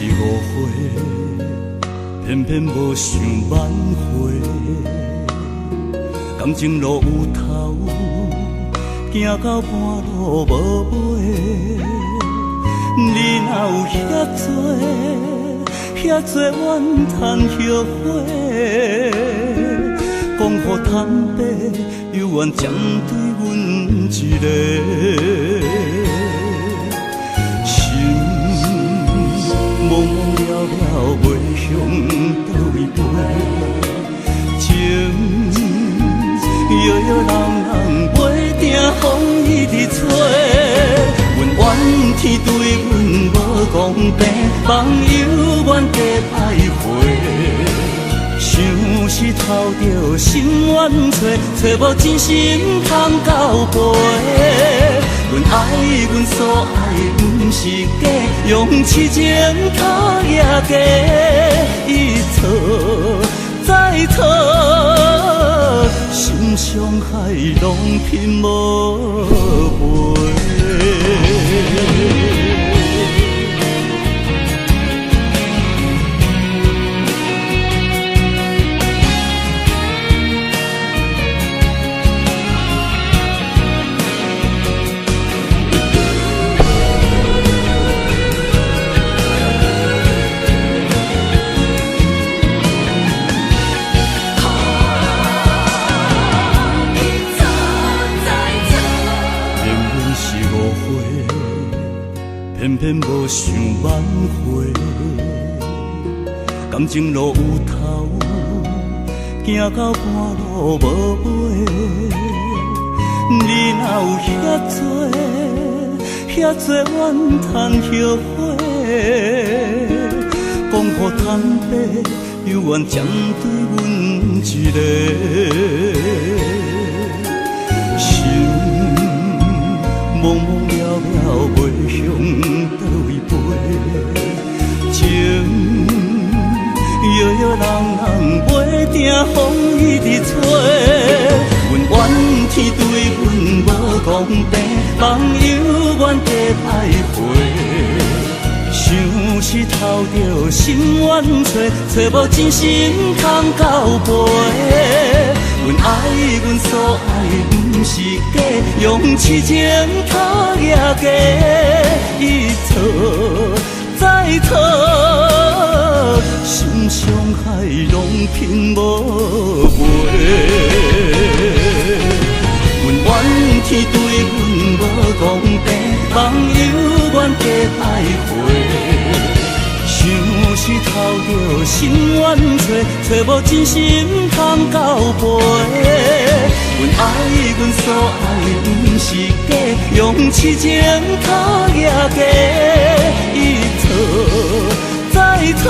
是误会，偏偏无想挽回。感情路有头，行到半路无尾。你若有遐多怨叹后悔，讲予坦白，犹原针对阮一个。茫茫了了，袂向倒位飞，情摇摇人人，袂定风雨伫吹。阮怨天对阮无公平，网友怨地徘徊，想是偷着心愿找无真心通交陪。阮爱阮所爱，不是假，用痴情讨也假，一错再错，心伤害拢拼无赔。偏偏无想挽回，感情路有头，行到半路无尾。你若有遐多怨叹后悔，讲予坦白，犹原针对阮一个。心茫茫了了，袂向倒位飞，情摇摇人人，袂定风雨伫吹。阮怨天对阮无公平，网友怨地徘徊，想是偷着心愿找无真心通交陪。阮爱阮所爱，不是假，用痴情讨也假，一错再错，心伤害拢拼无赔。阮怨天对阮无公平，网友怨地徘徊，想是偷着心愿找无真心通交陪。阮爱阮所爱，不是假，用痴情讨也假，一错再错。